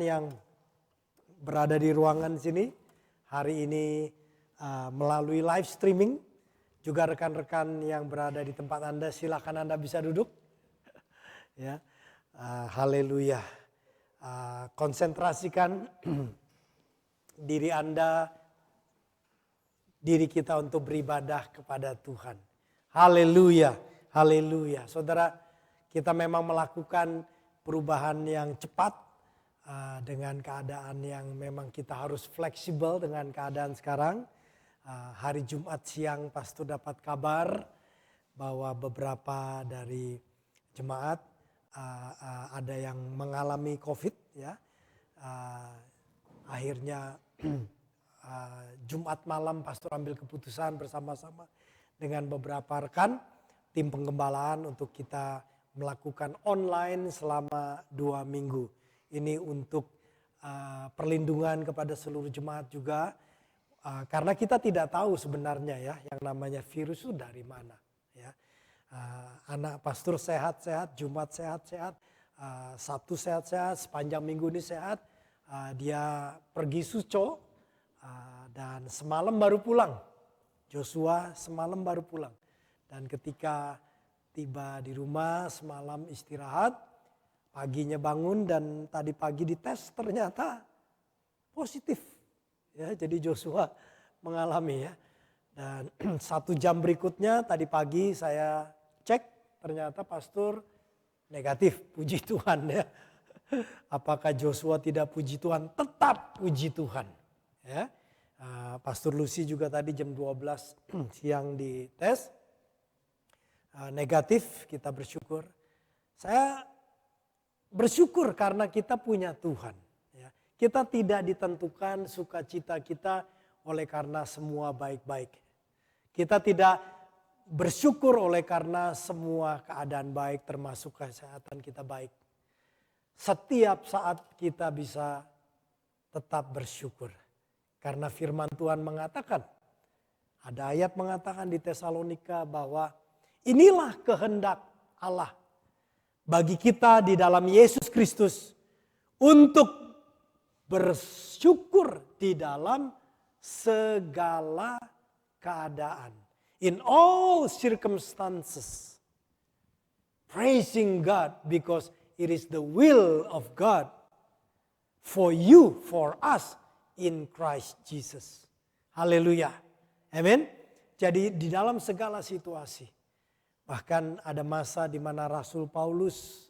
yang berada di ruangan sini hari ini melalui live streaming, juga rekan-rekan yang berada di tempat Anda, silakan Anda bisa duduk. Ya, haleluya. Konsentrasikan diri Anda, diri kita untuk beribadah kepada Tuhan. Haleluya, haleluya. Saudara, kita memang melakukan perubahan yang cepat. Dengan keadaan yang memang kita harus fleksibel dengan keadaan sekarang. Hari Jumat siang pastor dapat kabar bahwa beberapa dari jemaat ada yang mengalami COVID ya. Akhirnya Jumat malam pastor ambil keputusan bersama-sama dengan beberapa rekan tim penggembalaan untuk kita melakukan online selama 2 minggu. Ini untuk perlindungan kepada seluruh jemaat juga. Karena kita tidak tahu sebenarnya ya yang namanya virus itu dari mana. Ya. Anak pastor sehat-sehat, Jumat sehat-sehat, Sabtu sehat-sehat, sepanjang minggu ini sehat. Dia pergi Suco dan semalam baru pulang. Joshua semalam baru pulang. Dan ketika tiba di rumah semalam istirahat. Paginya bangun dan tadi pagi dites ternyata positif. Ya, jadi Joshua mengalami ya. Dan 1 jam berikutnya tadi pagi saya cek ternyata pastor negatif. Puji Tuhan ya. Apakah Joshua tidak puji Tuhan? Tetap puji Tuhan. Ya. Pastor Lucy juga tadi jam 12 siang dites. Negatif, kita bersyukur. Saya bersyukur karena kita punya Tuhan. Ya. Kita tidak ditentukan sukacita kita oleh karena semua baik-baik. Kita tidak bersyukur oleh karena semua keadaan baik termasuk kesehatan kita baik. Setiap saat kita bisa tetap bersyukur. Karena firman Tuhan mengatakan, ada ayat mengatakan di Tesalonika bahwa inilah kehendak Allah bagi kita di dalam Yesus Kristus untuk bersyukur di dalam segala keadaan. In all circumstances. Praising God because it is the will of God for you, for us in Christ Jesus. Haleluya. Amin. Jadi di dalam segala situasi. Bahkan ada masa di mana Rasul Paulus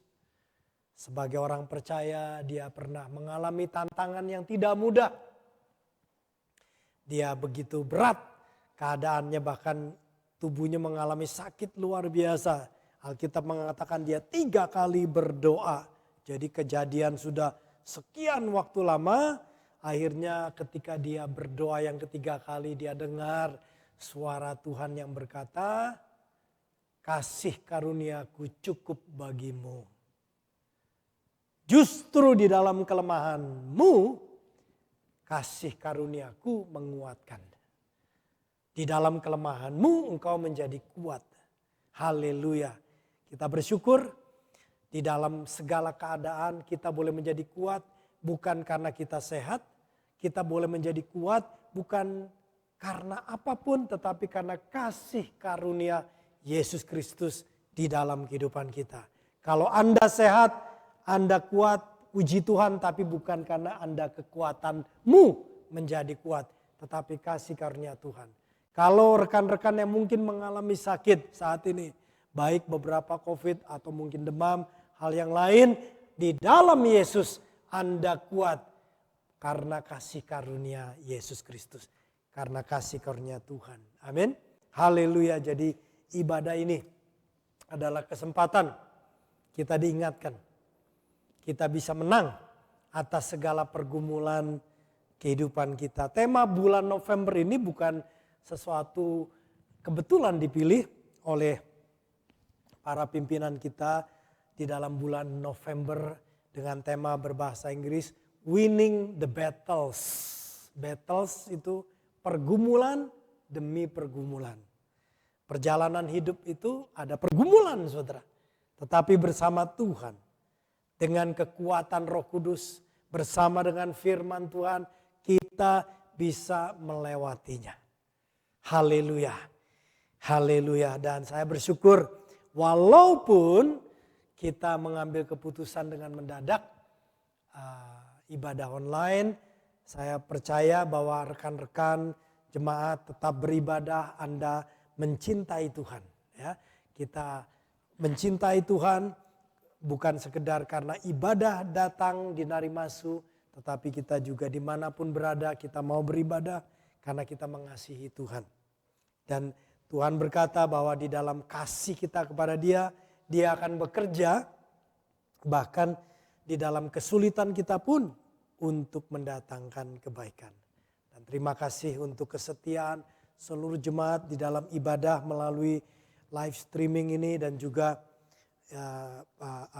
sebagai orang percaya dia pernah mengalami tantangan yang tidak mudah. Dia begitu berat keadaannya, bahkan tubuhnya mengalami sakit luar biasa. Alkitab mengatakan dia 3 kali berdoa. Jadi kejadian sudah sekian waktu lama. Akhirnya ketika dia berdoa yang ketiga kali dia dengar suara Tuhan yang berkata, kasih karuniaku cukup bagimu. Justru di dalam kelemahanmu, kasih karuniaku menguatkan. Di dalam kelemahanmu engkau menjadi kuat. Haleluya. Kita bersyukur di dalam segala keadaan kita boleh menjadi kuat. Bukan karena kita sehat, kita boleh menjadi kuat bukan karena apapun, tetapi karena kasih karunia Yesus Kristus di dalam kehidupan kita. Kalau Anda sehat, Anda kuat, puji Tuhan, tapi bukan karena Anda kekuatanmu menjadi kuat, tetapi kasih karunia Tuhan. Kalau rekan-rekan yang mungkin mengalami sakit saat ini, baik beberapa COVID atau mungkin demam, hal yang lain, di dalam Yesus Anda kuat karena kasih karunia Yesus Kristus, karena kasih karunia Tuhan. Amin. Haleluya. Jadi ibadah ini adalah kesempatan kita diingatkan. Kita bisa menang atas segala pergumulan kehidupan kita. Tema bulan November ini bukan sesuatu kebetulan dipilih oleh para pimpinan kita di dalam bulan November dengan tema berbahasa Inggris Winning the Battles. Battles itu pergumulan demi pergumulan. Perjalanan hidup itu ada pergumulan, saudara. Tetapi bersama Tuhan, dengan kekuatan Roh Kudus, bersama dengan firman Tuhan, kita bisa melewatinya. Haleluya. Haleluya. Dan saya bersyukur walaupun kita mengambil keputusan dengan mendadak ibadah online, saya percaya bahwa rekan-rekan jemaat tetap beribadah, Anda mencintai Tuhan. Ya, kita mencintai Tuhan bukan sekedar karena ibadah datang di Narimasu, tetapi kita juga dimanapun berada kita mau beribadah karena kita mengasihi Tuhan. Dan Tuhan berkata bahwa di dalam kasih kita kepada Dia, Dia akan bekerja bahkan di dalam kesulitan kita pun untuk mendatangkan kebaikan. Dan terima kasih untuk kesetiaan seluruh jemaat di dalam ibadah melalui live streaming ini dan juga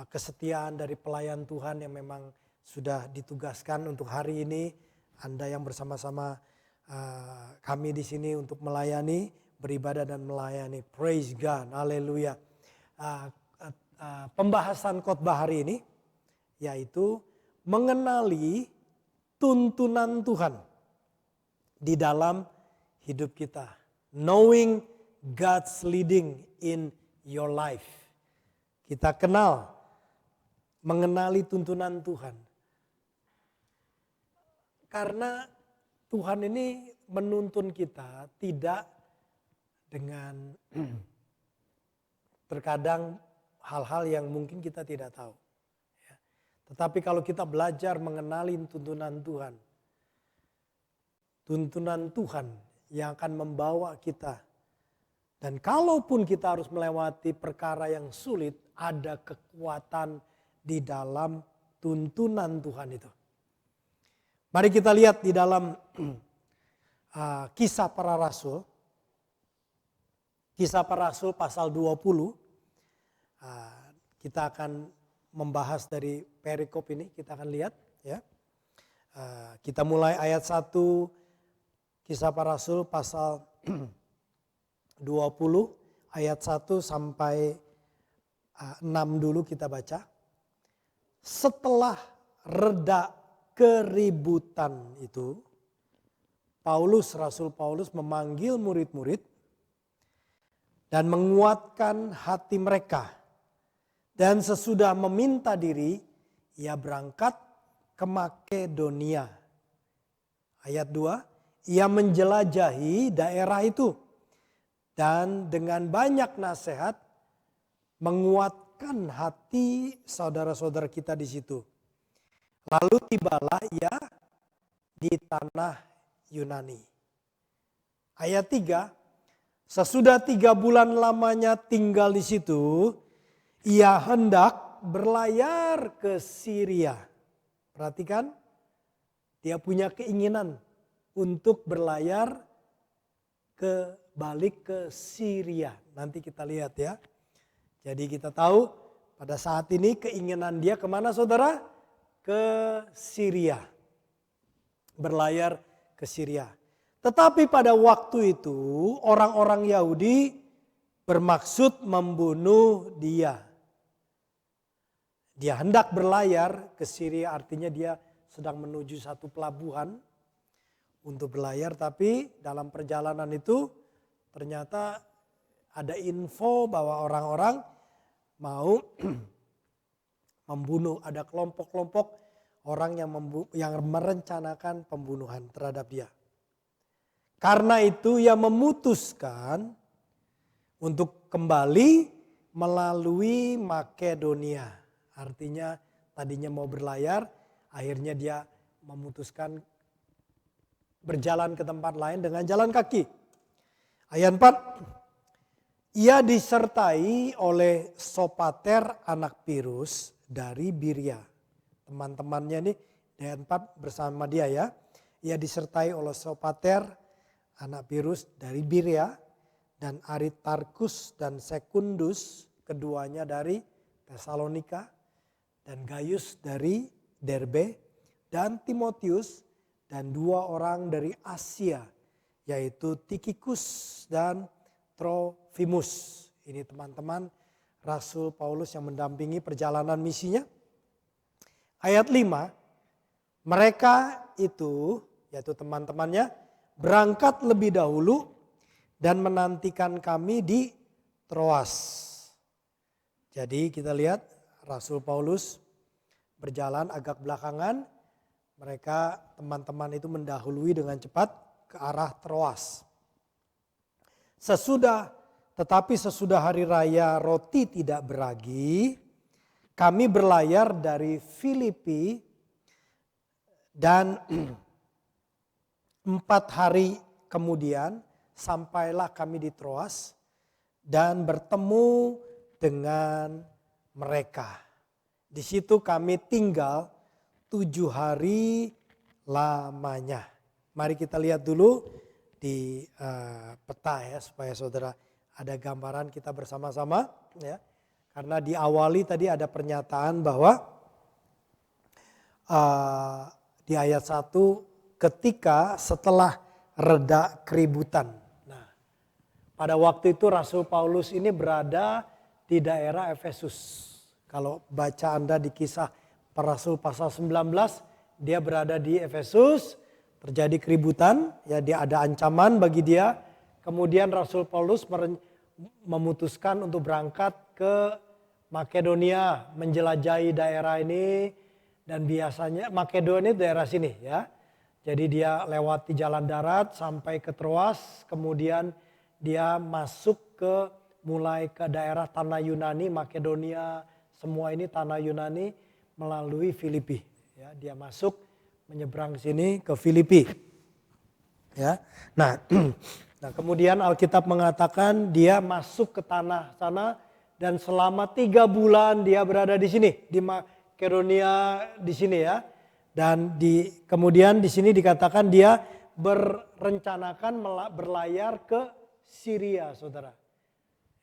kesetiaan dari pelayan Tuhan yang memang sudah ditugaskan untuk hari ini. Anda yang bersama-sama kami di sini untuk melayani, beribadah dan melayani. Praise God, haleluya. Pembahasan khotbah hari ini yaitu mengenali tuntunan Tuhan di dalam hidup kita. Knowing God's leading in your life. Kita mengenali tuntunan Tuhan. Karena Tuhan ini menuntun kita tidak dengan terkadang hal-hal yang mungkin kita tidak tahu. Ya. Tetapi kalau kita belajar mengenali tuntunan Tuhan yang akan membawa kita. Dan kalaupun kita harus melewati perkara yang sulit, ada kekuatan di dalam tuntunan Tuhan itu. Mari kita lihat di dalam Kisah Para Rasul. Kisah Para Rasul pasal 20. Kita akan membahas dari perikop ini, kita akan lihat. Ya. Kita mulai ayat 1 Kisah Para Rasul pasal 20 ayat 1 sampai 6 dulu kita baca. Setelah reda keributan itu, Rasul Paulus memanggil murid-murid dan menguatkan hati mereka. Dan sesudah meminta diri, ia berangkat ke Makedonia. Ayat 2, ia menjelajahi daerah itu. Dan dengan banyak nasihat menguatkan hati saudara-saudara kita di situ. Lalu tibalah ia di tanah Yunani. Ayat 3, sesudah 3 bulan lamanya tinggal di situ, ia hendak berlayar ke Syria. Perhatikan, dia punya keinginan untuk berlayar balik ke Syria. Nanti kita lihat ya. Jadi kita tahu pada saat ini keinginan dia kemana saudara? Ke Syria. Berlayar ke Syria. Tetapi pada waktu itu orang-orang Yahudi bermaksud membunuh dia. Dia hendak berlayar ke Syria, artinya dia sedang menuju satu pelabuhan untuk berlayar. Tapi dalam perjalanan itu ternyata ada info bahwa orang-orang mau membunuh. Ada kelompok-kelompok orang yang merencanakan pembunuhan terhadap dia. Karena itu ia memutuskan untuk kembali melalui Makedonia. Artinya tadinya mau berlayar, akhirnya dia memutuskan berjalan ke tempat lain dengan jalan kaki. Ayat 4, ia disertai oleh Sopater anak Pirus dari Biria. Teman-temannya nih ayat 4 bersama dia ya. Ia disertai oleh Sopater anak Pirus dari Biria dan Aristarkus dan Sekundus, keduanya dari Tesalonika, dan Gaius dari Derbe, dan Timotius dan 2 orang dari Asia, yaitu Tikhikus dan Trofimus. Ini teman-teman Rasul Paulus yang mendampingi perjalanan misinya. Ayat 5, Mereka itu, yaitu teman-temannya, berangkat lebih dahulu dan menantikan kami di Troas. Jadi kita lihat Rasul Paulus berjalan agak belakangan. Mereka teman-teman itu mendahului dengan cepat ke arah Troas. Tetapi sesudah hari raya roti tidak beragi, kami berlayar dari Filipi dan 4 hari kemudian sampailah kami di Troas dan bertemu dengan mereka. Di situ kami tinggal 7 hari lamanya. Mari kita lihat dulu di peta ya, supaya saudara ada gambaran kita bersama-sama ya. Karena diawali tadi ada pernyataan bahwa di ayat 1 ketika setelah reda keributan. Nah, pada waktu itu Rasul Paulus ini berada di daerah Efesus. Kalau baca Anda di Kisah Para Rasul pasal 19, dia berada di Efesus, terjadi keributan, ya dia ada ancaman bagi dia. Kemudian Rasul Paulus memutuskan untuk berangkat ke Makedonia, menjelajahi daerah ini, dan biasanya Makedonia daerah sini ya. Jadi dia lewati jalan darat sampai ke Troas, kemudian dia masuk mulai ke daerah tanah Yunani, Makedonia, semua ini tanah Yunani melalui Filipi. Ya, dia masuk menyeberang sini ke Filipi. Ya, nah kemudian Alkitab mengatakan dia masuk ke tanah sana dan selama 3 bulan dia berada di sini di Makedonia di sini ya. Dan kemudian di sini dikatakan dia berencanakan berlayar ke Syria, saudara.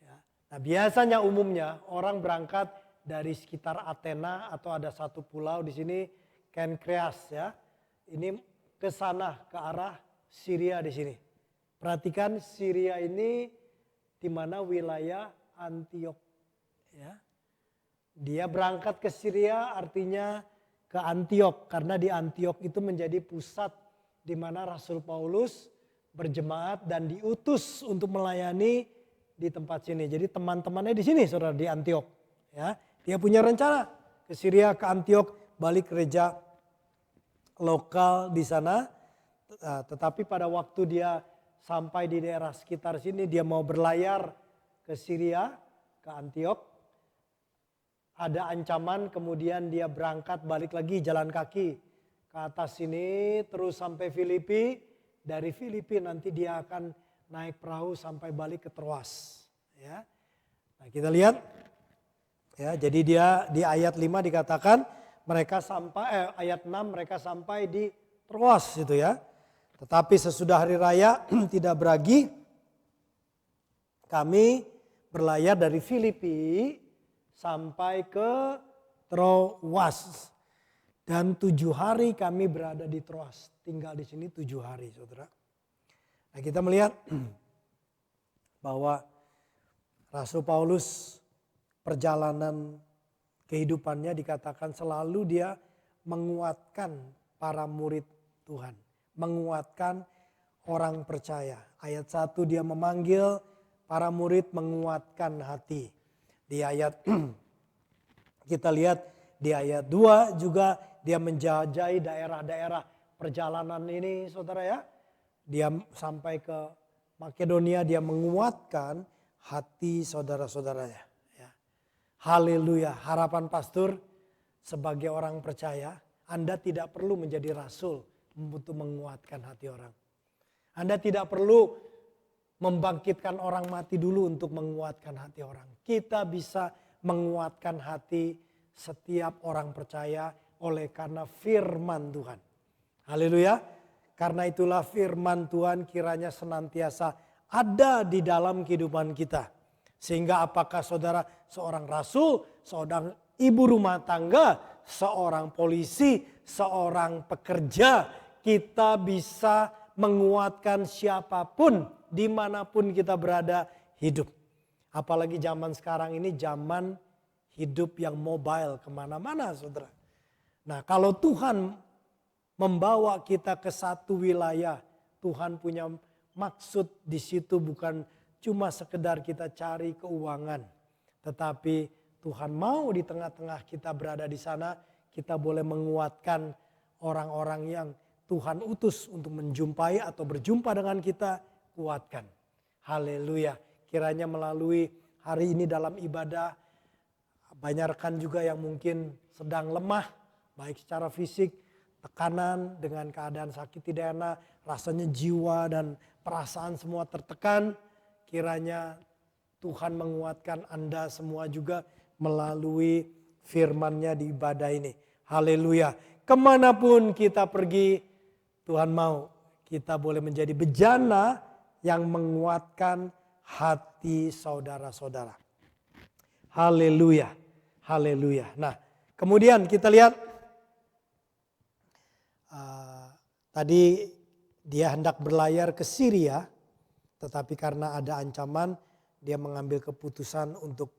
Ya. Nah biasanya umumnya orang berangkat dari sekitar Athena atau ada satu pulau di sini Kenkreas ya. Ini ke sana ke arah Syria di sini. Perhatikan Syria ini di mana wilayah Antiok ya. Dia berangkat ke Syria artinya ke Antiok karena di Antiok itu menjadi pusat di mana Rasul Paulus berjemaat dan diutus untuk melayani di tempat sini. Jadi teman-temannya di sini saudara di Antiok ya. Dia punya rencana ke Syria, ke Antiok, balik gereja lokal di sana. Tetapi pada waktu dia sampai di daerah sekitar sini dia mau berlayar ke Syria, ke Antiok. Ada ancaman kemudian dia berangkat balik lagi jalan kaki ke atas sini terus sampai Filipi. Dari Filipi nanti dia akan naik perahu sampai balik ke Troas. Ya. Nah kita lihat ya, jadi dia di ayat 5 dikatakan mereka sampai ayat 6 mereka sampai di Troas gitu ya. Tetapi sesudah hari raya tidak beragi kami berlayar dari Filipi sampai ke Troas. Dan 7 hari kami berada di Troas. Tinggal di sini 7 hari saudara. Nah kita melihat bahwa Rasul Paulus perjalanan kehidupannya dikatakan selalu dia menguatkan para murid Tuhan. Menguatkan orang percaya. Ayat 1 dia memanggil para murid menguatkan hati. Di ayat kita lihat di ayat 2 juga dia menjajahi daerah-daerah perjalanan ini saudara ya. Dia sampai ke Makedonia dia menguatkan hati saudara-saudaranya. Ya. Haleluya. Harapan pastor sebagai orang percaya Anda tidak perlu menjadi rasul untuk menguatkan hati orang. Anda tidak perlu membangkitkan orang mati dulu untuk menguatkan hati orang. Kita bisa menguatkan hati setiap orang percaya oleh karena firman Tuhan. Haleluya. Karena itulah firman Tuhan kiranya senantiasa ada di dalam kehidupan kita. Sehingga apakah saudara seorang rasul, seorang ibu rumah tangga, seorang polisi, seorang pekerja, kita bisa menguatkan siapapun dimanapun kita berada hidup. Apalagi zaman sekarang ini zaman hidup yang mobile kemana-mana saudara. Nah kalau Tuhan membawa kita ke satu wilayah. Tuhan punya maksud di situ bukan cuma sekedar kita cari keuangan. Tetapi Tuhan mau di tengah-tengah kita berada di sana, kita boleh menguatkan orang-orang yang Tuhan utus untuk menjumpai atau berjumpa dengan kita, kuatkan. Haleluya. Kiranya melalui hari ini dalam ibadah, banyak rekan juga yang mungkin sedang lemah, baik secara fisik, tekanan dengan keadaan sakit tidak enak, rasanya jiwa dan perasaan semua tertekan. Kiranya Tuhan menguatkan Anda semua juga melalui firman-Nya di ibadah ini. Haleluya. Kemanapun kita pergi, Tuhan mau kita boleh menjadi bejana yang menguatkan hati saudara-saudara. Haleluya. Haleluya. Nah, kemudian kita lihat tadi dia hendak berlayar ke Syria, tetapi karena ada ancaman dia mengambil keputusan untuk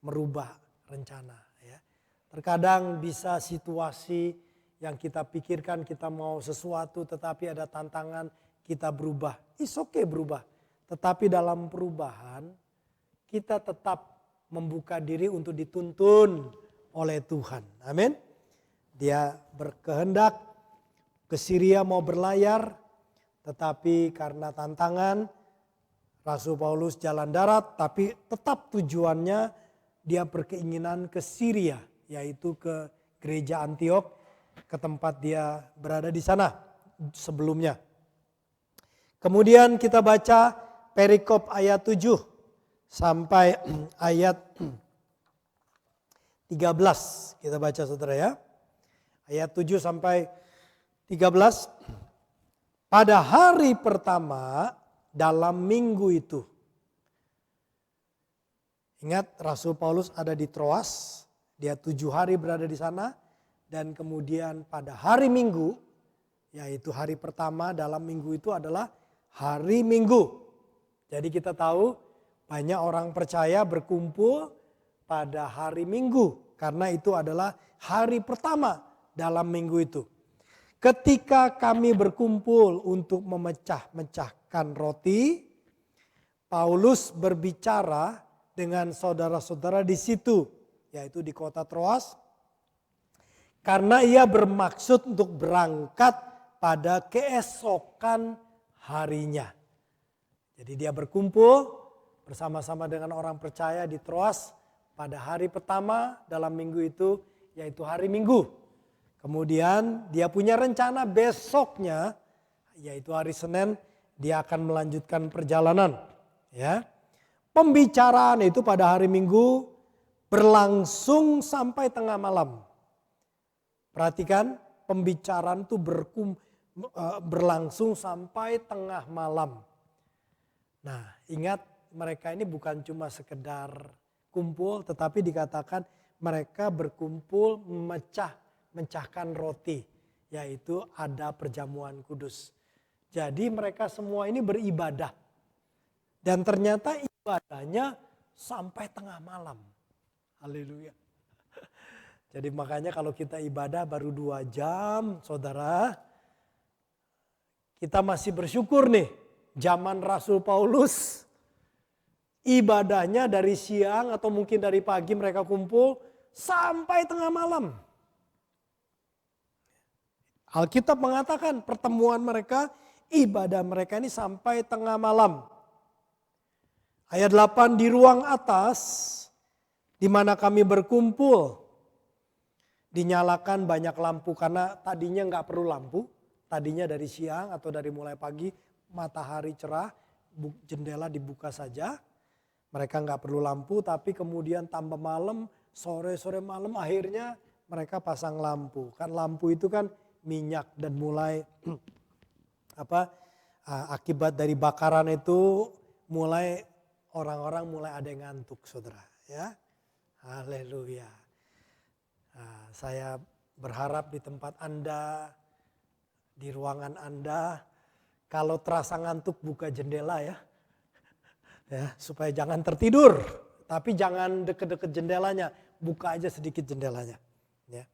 merubah rencana. Ya. Terkadang bisa situasi yang kita pikirkan kita mau sesuatu tetapi ada tantangan kita berubah. It's okay berubah. Tetapi dalam perubahan kita tetap membuka diri untuk dituntun oleh Tuhan. Amin. Dia berkehendak ke Syria mau berlayar, tetapi karena tantangan Rasul Paulus jalan darat, tapi tetap tujuannya dia berkeinginan ke Syria, yaitu ke gereja Antiok, ke tempat dia berada di sana sebelumnya. Kemudian kita baca perikop ayat 7 sampai ayat 13. Kita baca saudara ya. Ayat 7 sampai 13. Pada hari pertama dalam minggu itu. Ingat Rasul Paulus ada di Troas. Dia 7 hari berada di sana. Dan kemudian pada hari Minggu, yaitu hari pertama dalam minggu itu adalah hari Minggu. Jadi kita tahu banyak orang percaya berkumpul pada hari Minggu. Karena itu adalah hari pertama dalam minggu itu. Ketika kami berkumpul untuk memecah-mecahkan roti, Paulus berbicara dengan saudara-saudara di situ, yaitu di kota Troas. Karena ia bermaksud untuk berangkat pada keesokan harinya. Jadi dia berkumpul bersama-sama dengan orang percaya di Troas pada hari pertama dalam minggu itu, yaitu hari Minggu. Kemudian dia punya rencana besoknya, yaitu hari Senin, dia akan melanjutkan perjalanan. Ya. Pembicaraan itu pada hari Minggu berlangsung sampai tengah malam. Perhatikan, pembicaraan itu berlangsung sampai tengah malam. Nah, ingat mereka ini bukan cuma sekedar kumpul, tetapi dikatakan mereka berkumpul mencahkan roti, yaitu ada perjamuan kudus. Jadi mereka semua ini beribadah. Dan ternyata ibadahnya sampai tengah malam. Haleluya. Jadi makanya kalau kita ibadah baru 2 jam, saudara, kita masih bersyukur nih. Zaman Rasul Paulus, ibadahnya dari siang atau mungkin dari pagi mereka kumpul sampai tengah malam. Alkitab mengatakan pertemuan mereka, ibadah mereka ini sampai tengah malam. Ayat 8, di ruang atas di mana kami berkumpul, dinyalakan banyak lampu karena tadinya nggak perlu lampu. Tadinya dari siang atau dari mulai pagi matahari cerah, jendela dibuka saja. Mereka nggak perlu lampu, tapi kemudian tambah malam, sore malam akhirnya mereka pasang lampu. Kan lampu itu kan minyak dan mulai akibat dari bakaran itu mulai orang-orang mulai ada yang ngantuk, saudara. Ya, haleluya. Nah, saya berharap di tempat Anda, di ruangan Anda, kalau terasa ngantuk buka jendela ya. Ya, supaya jangan tertidur, tapi jangan deket-deket jendelanya, buka aja sedikit jendelanya. Ya.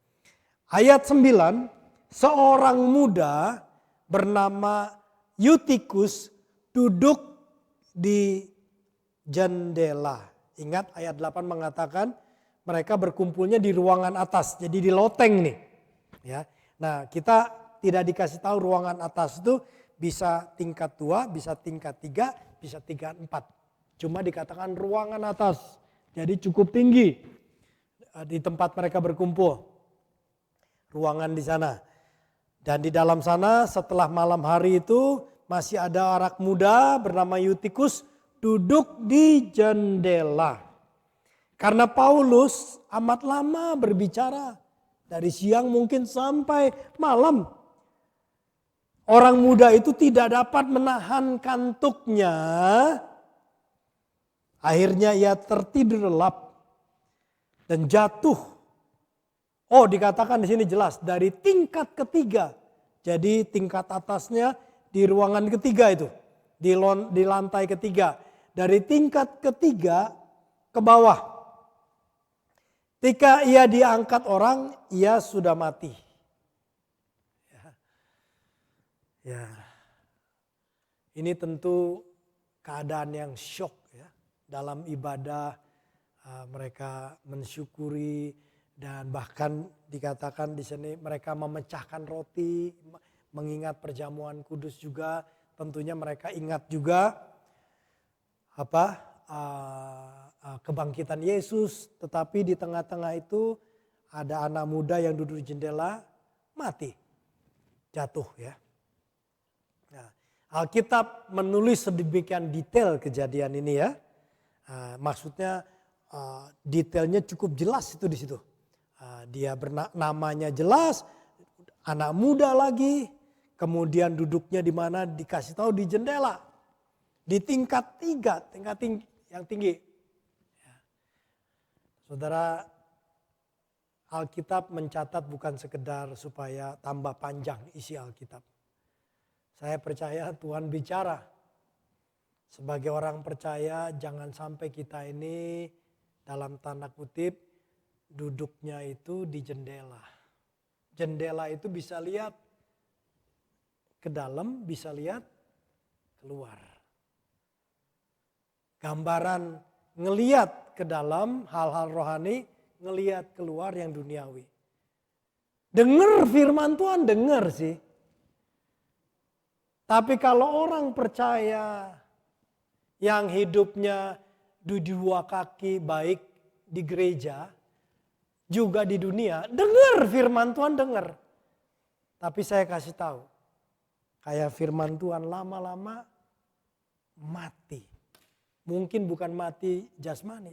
Ayat 9, seorang muda bernama Eutikus duduk di jendela. Ingat ayat 8 mengatakan mereka berkumpulnya di ruangan atas, jadi di loteng nih. Ya. Nah, kita tidak dikasih tahu ruangan atas itu bisa tingkat 2, bisa tingkat 3, bisa tingkat 4. Cuma dikatakan ruangan atas, jadi cukup tinggi di tempat mereka berkumpul. Ruangan di sana. Dan di dalam sana setelah malam hari itu masih ada anak muda bernama Eutikus duduk di jendela. Karena Paulus amat lama berbicara. Dari siang mungkin sampai malam. Orang muda itu tidak dapat menahan kantuknya. Akhirnya ia tertidur lelap dan jatuh. Oh, dikatakan di sini jelas dari tingkat ketiga. Jadi tingkat atasnya di ruangan ketiga itu. Di lantai ketiga. Dari tingkat ketiga ke bawah. Ketika ia diangkat orang, ia sudah mati. Ya. Ini tentu keadaan yang syok ya. Dalam ibadah mereka mensyukuri. Dan bahkan dikatakan di sini mereka memecahkan roti, mengingat perjamuan kudus juga. Tentunya mereka ingat juga kebangkitan Yesus. Tetapi di tengah-tengah itu ada anak muda yang duduk di jendela, mati, jatuh ya. Nah, Alkitab menulis sedemikian detail kejadian ini ya. Maksudnya detailnya cukup jelas itu di situ. Dia namanya jelas, anak muda lagi, kemudian duduknya di mana dikasih tahu di jendela, di tingkat 3, tingkat yang tinggi. Ya. Saudara, Alkitab mencatat bukan sekedar supaya tambah panjang isi Alkitab. Saya percaya Tuhan bicara. Sebagai orang percaya jangan sampai kita ini dalam tanda kutip duduknya itu di jendela. Jendela itu bisa lihat ke dalam, bisa lihat keluar. Gambaran ngeliat ke dalam hal-hal rohani, ngeliat keluar yang duniawi. Dengar firman Tuhan, dengar sih. Tapi kalau orang percaya yang hidupnya di dua kaki baik di gereja, juga di dunia, dengar firman Tuhan, dengar. Tapi saya kasih tahu, kayak firman Tuhan lama-lama mati. Mungkin bukan mati jasmani,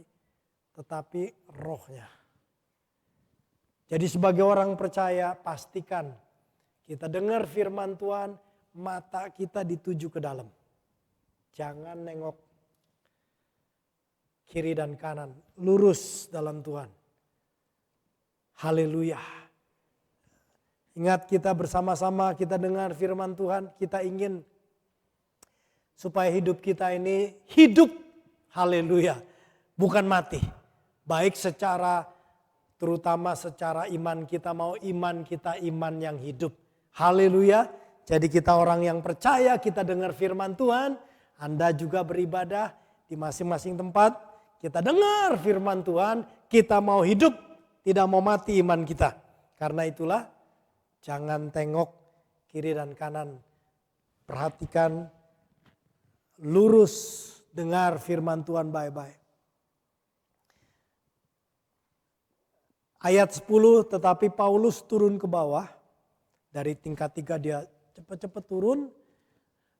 tetapi rohnya. Jadi sebagai orang percaya, pastikan kita dengar firman Tuhan, mata kita dituju ke dalam. Jangan nengok kiri dan kanan, lurus dalam Tuhan. Haleluya. Ingat kita bersama-sama kita dengar firman Tuhan. Kita ingin supaya hidup kita ini hidup. Haleluya. Bukan mati. Baik secara terutama secara iman kita mau iman kita iman yang hidup. Haleluya. Jadi kita orang yang percaya kita dengar firman Tuhan. Anda juga beribadah di masing-masing tempat. Kita dengar firman Tuhan. Kita mau hidup. Tidak mau mati iman kita. Karena itulah jangan tengok kiri dan kanan. Perhatikan, lurus, dengar firman Tuhan baik-baik. Ayat 10, tetapi Paulus turun ke bawah. Dari tingkat 3 dia cepat-cepat turun.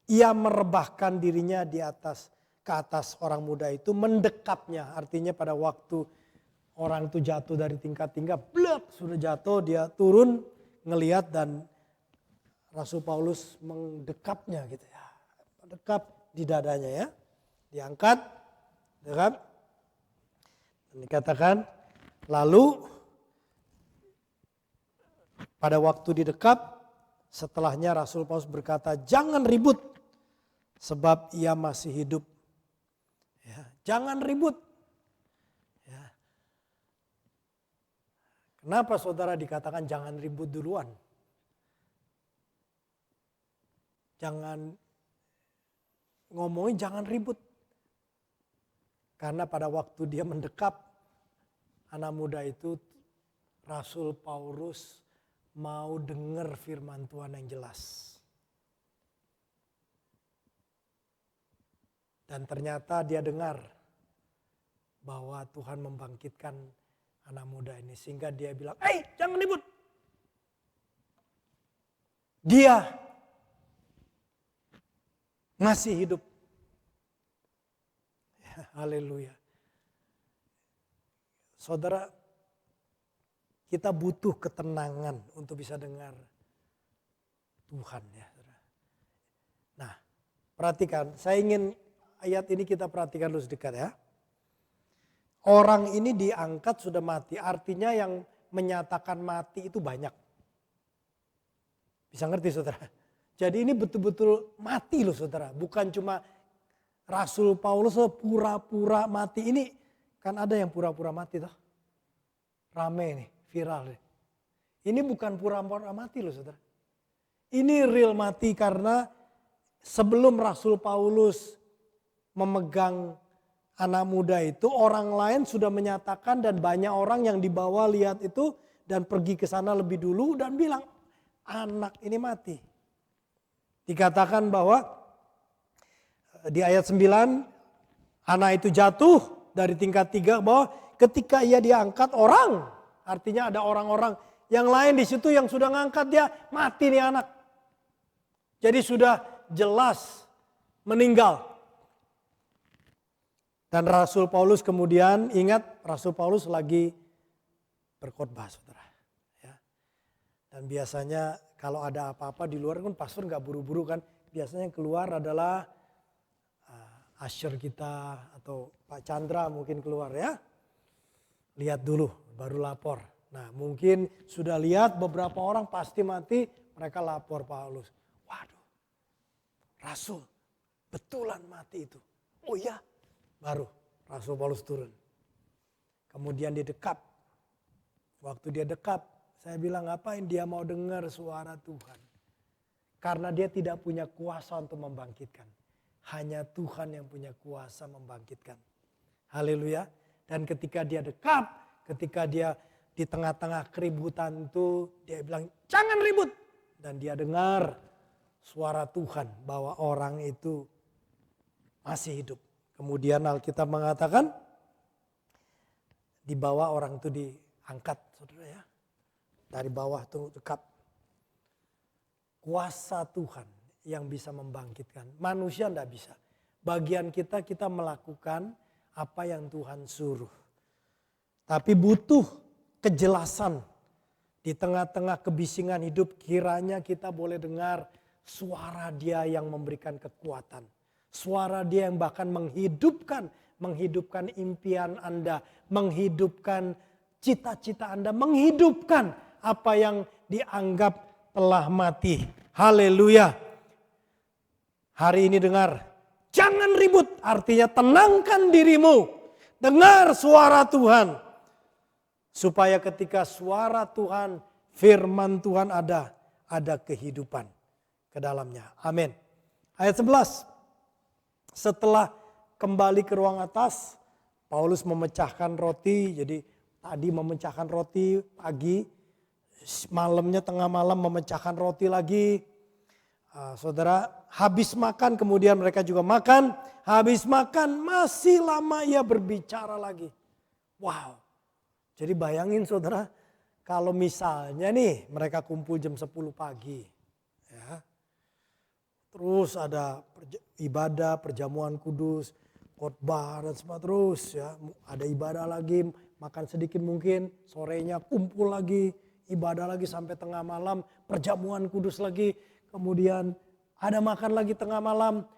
Ia merebahkan dirinya di atas, ke atas orang muda itu, mendekapnya. Artinya pada waktu orang itu jatuh dari tingkat 3, blek, sudah jatuh, dia turun, ngelihat dan Rasul Paulus mendekapnya gitu ya. Dekap di dadanya ya. Diangkat, dekap. Dan dikatakan, lalu pada waktu didekap, setelahnya Rasul Paulus berkata, jangan ribut sebab ia masih hidup. Ya, jangan ribut. Kenapa saudara dikatakan jangan ribut duluan? Jangan ngomongin, jangan ribut. Karena pada waktu dia mendekap anak muda itu, Rasul Paulus mau dengar firman Tuhan yang jelas. Dan ternyata dia dengar bahwa Tuhan membangkitkan anak muda ini. Sehingga dia bilang, jangan ribut. Dia ngasih hidup. Haleluya. Saudara, kita butuh ketenangan untuk bisa dengar Tuhan ya. Nah, perhatikan, saya ingin ayat ini kita perhatikan dulu sedikit ya. Orang ini diangkat sudah mati, artinya yang menyatakan mati itu banyak. Bisa ngerti saudara? Jadi ini betul-betul mati loh saudara, bukan cuma Rasul Paulus pura-pura mati. Ini kan ada yang pura-pura mati toh. Rame nih, viral nih. Ini bukan pura-pura mati loh saudara. Ini real mati karena sebelum Rasul Paulus memegang anak muda itu, orang lain sudah menyatakan dan banyak orang yang dibawa lihat itu dan pergi ke sana lebih dulu dan bilang anak ini mati. Dikatakan bahwa di ayat 9 anak itu jatuh dari tingkat 3 bahwa ketika ia diangkat orang, artinya ada orang-orang yang lain di situ yang sudah ngangkat dia, mati nih anak. Jadi sudah jelas meninggal. Dan Rasul Paulus kemudian ingat Rasul Paulus lagi berkhotbah saudara. Ya. Dan biasanya kalau ada apa-apa di luar kan pastor gak buru-buru kan. Biasanya yang keluar adalah Asher kita atau Pak Chandra mungkin keluar ya. Lihat dulu baru lapor. Nah mungkin sudah lihat beberapa orang pasti mati, mereka lapor Paulus. Waduh, Rasul betulan mati itu. Oh iya, baru Rasul Paulus turun. Kemudian dia dekap. Waktu dia dekap, saya bilang ngapain dia mau dengar suara Tuhan. Karena dia tidak punya kuasa untuk membangkitkan. Hanya Tuhan yang punya kuasa membangkitkan. Haleluya. Dan ketika dia dekap, ketika dia di tengah-tengah keributan itu, dia bilang jangan ribut. Dan dia dengar suara Tuhan bahwa orang itu masih hidup. Kemudian Alkitab mengatakan di bawah orang itu diangkat saudara ya. Dari bawah itu dekap. Kuasa Tuhan yang bisa membangkitkan. Manusia tidak bisa. Bagian kita melakukan apa yang Tuhan suruh. Tapi butuh kejelasan. Di tengah-tengah kebisingan hidup kiranya kita boleh dengar suara Dia yang memberikan kekuatan. Suara Dia yang bahkan menghidupkan impian Anda. Menghidupkan cita-cita Anda. Menghidupkan apa yang dianggap telah mati. Haleluya. Hari ini dengar. Jangan ribut. Artinya tenangkan dirimu. Dengar suara Tuhan. Supaya ketika suara Tuhan, firman Tuhan ada kehidupan ke dalamnya. Amin. Ayat 11. Setelah kembali ke ruang atas, Paulus memecahkan roti. Jadi tadi memecahkan roti pagi, malamnya tengah malam memecahkan roti lagi. Saudara, habis makan kemudian mereka juga makan. Habis makan masih lama ia berbicara lagi. Wow. Jadi bayangin saudara, kalau misalnya nih mereka kumpul jam 10 pagi. Ya. Terus ada ibadah, perjamuan kudus, khotbah dan semua terus ya. Ada ibadah lagi, makan sedikit mungkin, sorenya kumpul lagi, ibadah lagi sampai tengah malam, perjamuan kudus lagi. Kemudian ada makan lagi tengah malam,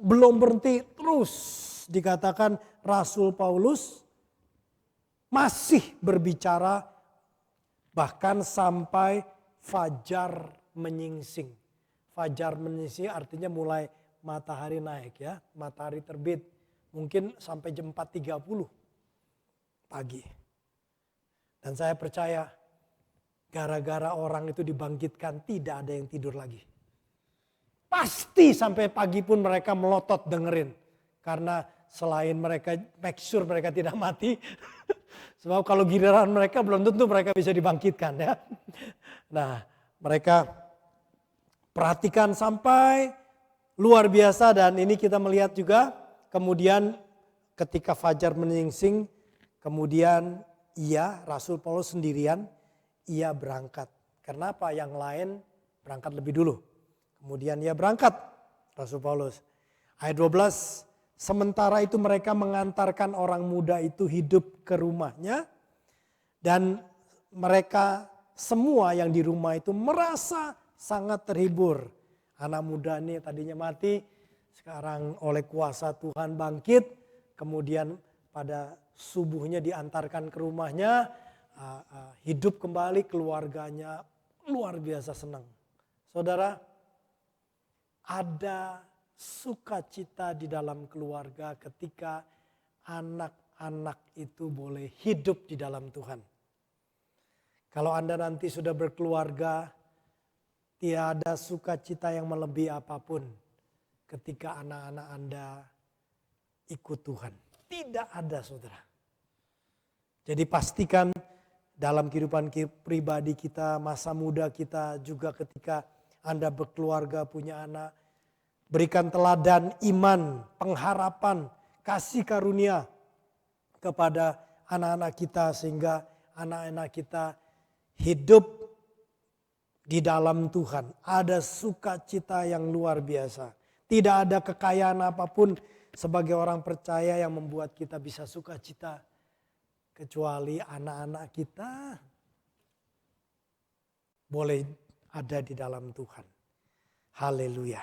belum berhenti terus dikatakan Rasul Paulus masih berbicara bahkan sampai fajar menyingsing. Fajar menyingsing artinya mulai matahari naik ya, matahari terbit. Mungkin sampai jam 4.30 pagi. Dan saya percaya gara-gara orang itu dibangkitkan tidak ada yang tidur lagi. Pasti sampai pagi pun mereka melotot dengerin. Karena selain mereka make sure mereka tidak mati. Sebab kalau giliran mereka belum tentu mereka bisa dibangkitkan ya. Nah, mereka perhatikan sampai luar biasa, dan ini kita melihat juga kemudian ketika fajar menyingsing, kemudian Rasul Paulus sendirian, ia berangkat. Kenapa? Yang lain berangkat lebih dulu. Kemudian ia berangkat, Rasul Paulus. Ayat 12, sementara itu mereka mengantarkan orang muda itu hidup ke rumahnya, dan mereka semua yang di rumah itu merasa sangat terhibur. Anak muda ini tadinya mati, sekarang oleh kuasa Tuhan bangkit. Kemudian pada subuhnya diantarkan ke rumahnya, hidup kembali, keluarganya luar biasa senang. Saudara, ada sukacita di dalam keluarga ketika anak-anak itu boleh hidup di dalam Tuhan. Kalau Anda nanti sudah berkeluarga, tiada sukacita yang melebihi apapun ketika anak-anak Anda ikut Tuhan. Tidak ada, saudara. Jadi pastikan dalam kehidupan pribadi kita, masa muda kita, juga ketika Anda berkeluarga, punya anak, berikan teladan iman, pengharapan, kasih karunia kepada anak-anak kita, sehingga anak-anak kita hidup di dalam Tuhan. Ada sukacita yang luar biasa. Tidak ada kekayaan apapun sebagai orang percaya yang membuat kita bisa sukacita, kecuali anak-anak kita boleh ada di dalam Tuhan. Haleluya.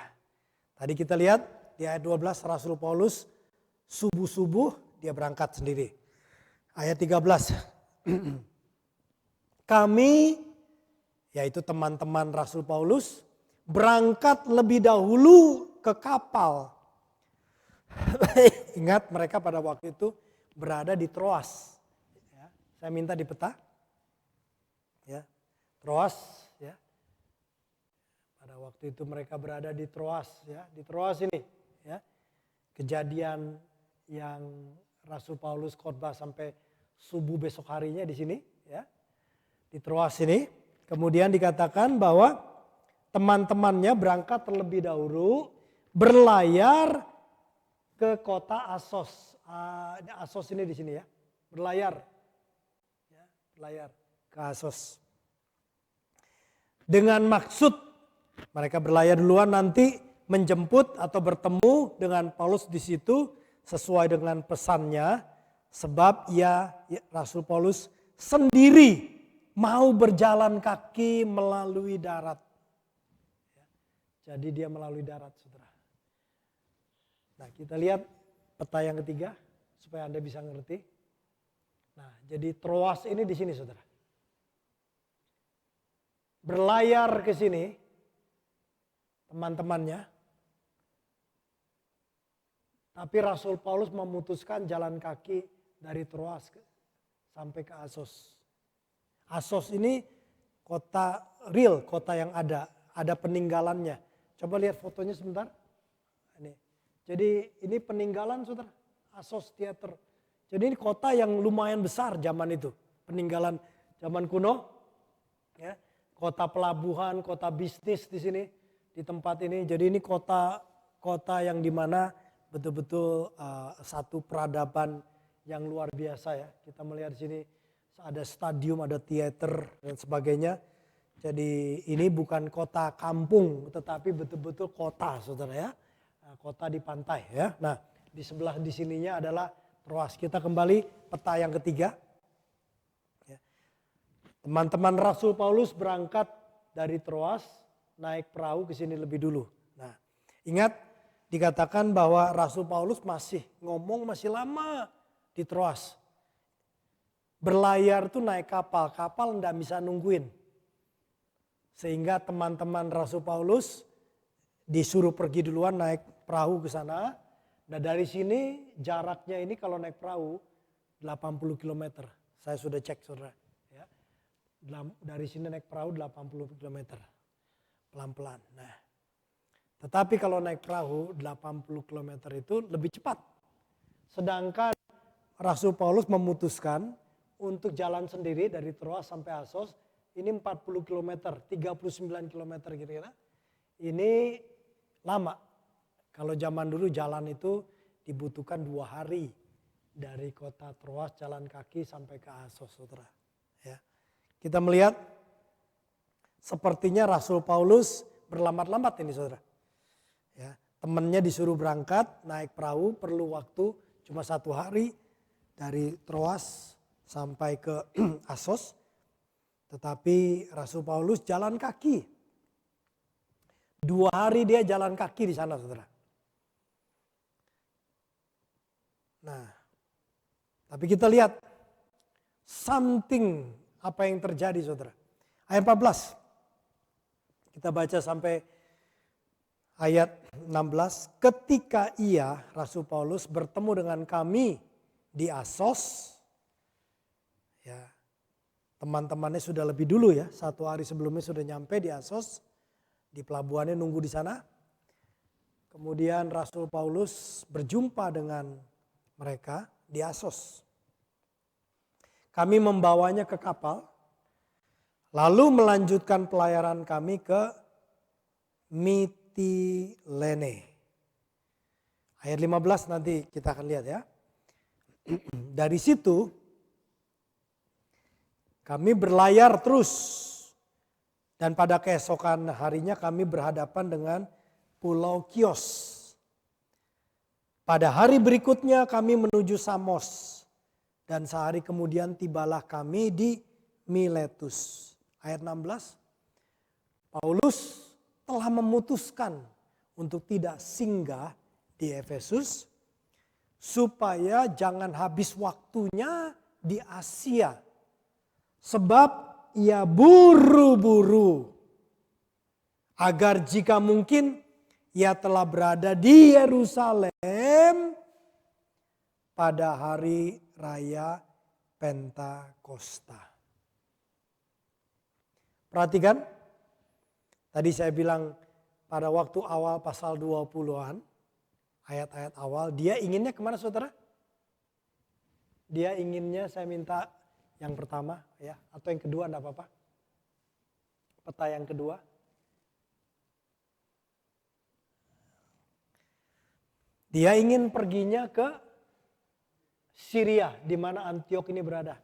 Tadi kita lihat di ayat 12, Rasul Paulus subuh-subuh dia berangkat sendiri. Ayat 13. Kami, yaitu teman-teman Rasul Paulus, berangkat lebih dahulu ke kapal. Ingat, mereka pada waktu itu berada di Troas. Ya, saya minta di peta. Ya, Troas. Ya. Pada waktu itu mereka berada di Troas. Ya, di Troas ini. Ya, kejadian yang Rasul Paulus khotbah sampai subuh besok harinya di sini. Ya, di Troas ini. Kemudian dikatakan bahwa teman-temannya berangkat terlebih dahulu, berlayar ke kota Asos. Asos ini di sini ya, berlayar. Ya, berlayar ke Asos. Dengan maksud mereka berlayar duluan, nanti menjemput atau bertemu dengan Paulus di situ sesuai dengan pesannya. Sebab Rasul Paulus sendiri mau berjalan kaki melalui darat. Jadi dia melalui darat, saudara. Nah, kita lihat peta yang ketiga supaya Anda bisa ngerti. Nah, jadi Troas ini di sini, saudara. Berlayar ke sini teman-temannya. Tapi Rasul Paulus memutuskan jalan kaki dari Troas sampai ke Asos. Asos ini kota real, kota yang ada peninggalannya. Coba lihat fotonya sebentar. Ini. Jadi ini peninggalan, saudara, Asos Theater. Jadi ini kota yang lumayan besar zaman itu, peninggalan zaman kuno. Ya, kota pelabuhan, kota bisnis di sini, di tempat ini. Jadi ini kota yang dimana betul-betul satu peradaban yang luar biasa ya. Kita melihat di sini. Ada stadium, ada teater dan sebagainya. Jadi ini bukan kota kampung, tetapi betul-betul kota, saudara ya. Kota di pantai ya. Nah, di sebelah di sininya adalah Troas. Kita kembali peta yang ketiga. Ya. Teman-teman Rasul Paulus berangkat dari Troas, naik perahu ke sini lebih dulu. Nah, ingat dikatakan bahwa Rasul Paulus masih lama di Troas. Berlayar tuh naik kapal enggak bisa nungguin. Sehingga teman-teman Rasul Paulus disuruh pergi duluan naik perahu ke sana. Nah, dari sini jaraknya ini kalau naik perahu 80 km. Saya sudah cek, saudara. Ya. Dari sini naik perahu 80 km. Pelan-pelan. Nah, Tetapi kalau naik perahu 80 km itu lebih cepat. Sedangkan Rasul Paulus memutuskan untuk jalan sendiri dari Troas sampai Assos. Ini 40 km, 39 km kira-kira. Ini lama. Kalau zaman dulu jalan itu dibutuhkan 2 hari. Dari kota Troas jalan kaki sampai ke Assos, saudara. Ya. Kita melihat sepertinya Rasul Paulus berlambat-lambat ini, saudara. Ya, temannya disuruh berangkat naik perahu, perlu waktu cuma 1 hari dari Troas sampai ke Assos. Tetapi Rasul Paulus jalan kaki. 2 hari dia jalan kaki di sana, saudara. Nah, tapi kita lihat something apa yang terjadi, saudara. Ayat 14. Kita baca sampai ayat 16, ketika ia, Rasul Paulus, bertemu dengan kami di Assos, ya, teman-temannya sudah lebih dulu ya, 1 hari sebelumnya sudah nyampe di Assos, di pelabuhannya nunggu di sana. Kemudian Rasul Paulus berjumpa dengan mereka di Assos. Kami membawanya ke kapal, lalu melanjutkan pelayaran kami ke Mitilene. Ayat 15 nanti kita akan lihat ya. Dari situ kami berlayar terus. Dan pada keesokan harinya kami berhadapan dengan Pulau Kios. Pada hari berikutnya kami menuju Samos. Dan sehari kemudian tibalah kami di Miletus. Ayat 16. Paulus telah memutuskan untuk tidak singgah di Efesus supaya jangan habis waktunya di Asia. Sebab ia buru-buru agar jika mungkin ia telah berada di Yerusalem pada hari raya Pentakosta. Perhatikan. Tadi saya bilang pada waktu awal pasal 20-an, ayat-ayat awal, dia inginnya kemana, saudara? Dia inginnya, saya minta yang pertama ya, atau yang kedua enggak apa-apa. Peta yang kedua. Dia ingin perginya ke Syria, di mana Antiok ini berada.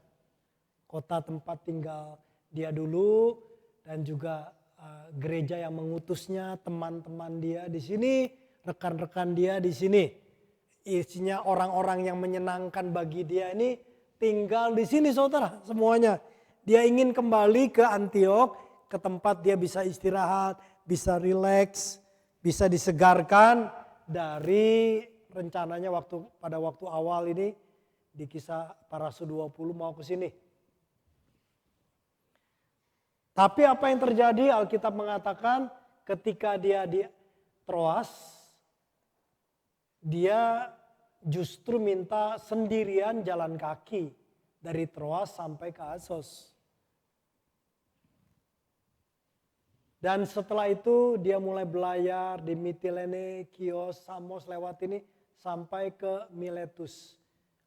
Kota tempat tinggal dia dulu dan juga gereja yang mengutusnya, teman-teman dia di sini, rekan-rekan dia di sini. Isinya orang-orang yang menyenangkan bagi dia ini tinggal di sini, saudara, semuanya. Dia ingin kembali ke Antiok, ke tempat dia bisa istirahat, bisa rileks, bisa disegarkan dari rencananya pada waktu awal ini di Kisah Para Rasul 20 mau ke sini. Tapi apa yang terjadi? Alkitab mengatakan ketika dia di Troas, dia justru minta sendirian jalan kaki dari Troas sampai ke Assos. Dan setelah itu dia mulai belayar di Mitilene, Kios, Samos lewat ini sampai ke Miletus.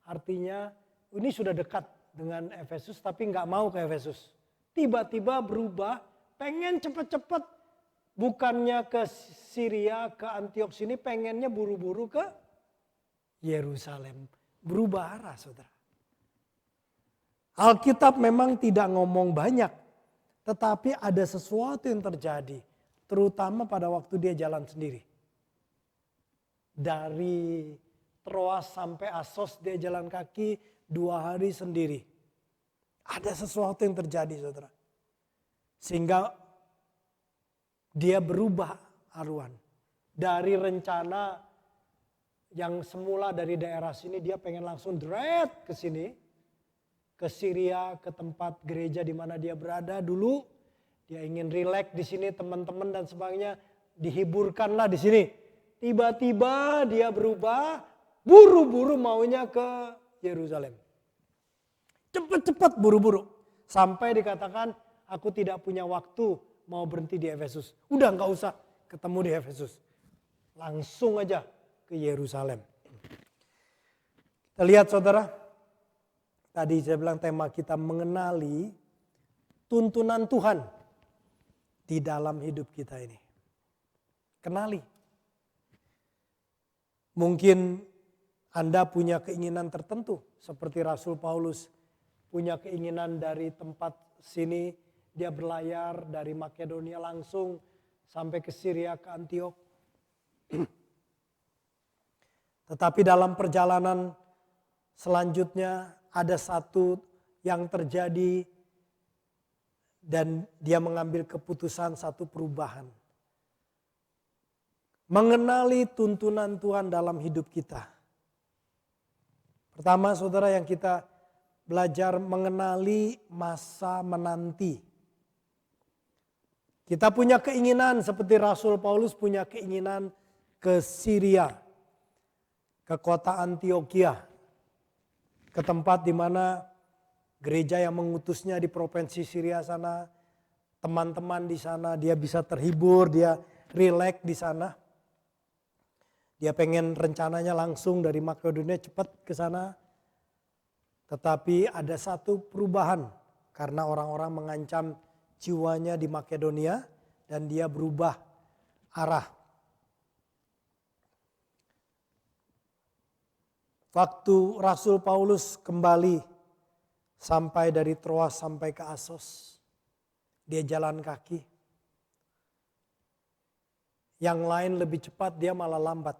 Artinya ini sudah dekat dengan Efesus tapi nggak mau ke Efesus. Tiba-tiba berubah, pengen cepet-cepet, bukannya ke Syria, ke Antiok sini, pengennya buru-buru ke Yerusalem. Berubah arah, saudara. Alkitab memang tidak ngomong banyak, tetapi ada sesuatu yang terjadi, terutama pada waktu dia jalan sendiri. Dari Troas sampai Assos dia jalan kaki 2 hari sendiri. Ada sesuatu yang terjadi, saudara. Sehingga dia berubah haluan. Dari rencana yang semula dari daerah sini dia pengen langsung direct ke sini. Ke Syria, ke tempat gereja di mana dia berada dulu. Dia ingin rileks di sini, teman-teman dan sebagainya. Dihiburkanlah di sini. Tiba-tiba dia berubah, buru-buru maunya ke Yerusalem. Cepat-cepat buru-buru. Sampai dikatakan aku tidak punya waktu mau berhenti di Efesus. Udah gak usah ketemu di Efesus. Langsung aja ke Yerusalem. Kita lihat saudara, tadi saya bilang tema kita mengenali tuntunan Tuhan di dalam hidup kita ini. Kenali. Mungkin Anda punya keinginan tertentu seperti Rasul Paulus punya keinginan dari tempat sini dia berlayar dari Makedonia langsung sampai ke Syria, ke Antiok. Tetapi dalam perjalanan selanjutnya ada satu yang terjadi dan dia mengambil keputusan satu perubahan. Mengenali tuntunan Tuhan dalam hidup kita. Pertama saudara yang kita belajar mengenali masa menanti. Kita punya keinginan seperti Rasul Paulus punya keinginan ke Syria. Ke kota Antioquia. Ke tempat di mana gereja yang mengutusnya di provinsi Syria sana. Teman-teman di sana dia bisa terhibur, dia rileks di sana. Dia pengen rencananya langsung dari Makedonia cepat ke sana. Tetapi ada satu perubahan karena orang-orang mengancam jiwanya di Makedonia dan dia berubah arah. Waktu Rasul Paulus kembali sampai dari Troas sampai ke Asos. Dia jalan kaki. Yang lain lebih cepat, dia malah lambat.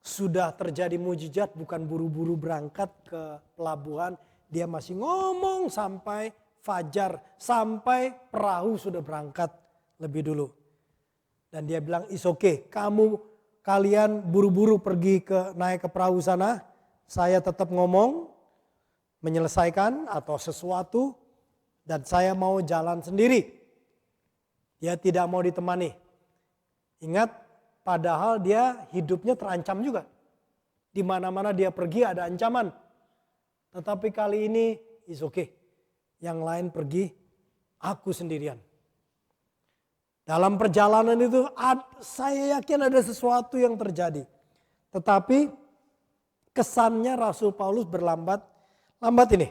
Sudah terjadi mujizat, bukan buru-buru berangkat ke pelabuhan. Dia masih ngomong sampai fajar, sampai perahu sudah berangkat lebih dulu. Dan dia bilang, "It's okay, kalian buru-buru pergi naik ke perahu sana. Saya tetap ngomong, menyelesaikan atau sesuatu. Dan saya mau jalan sendiri." Dia tidak mau ditemani. Ingat, padahal dia hidupnya terancam juga. Di mana-mana dia pergi ada ancaman. Tetapi kali ini is okay. Yang lain pergi, aku sendirian. Dalam perjalanan itu saya yakin ada sesuatu yang terjadi. Tetapi kesannya Rasul Paulus berlambat ini.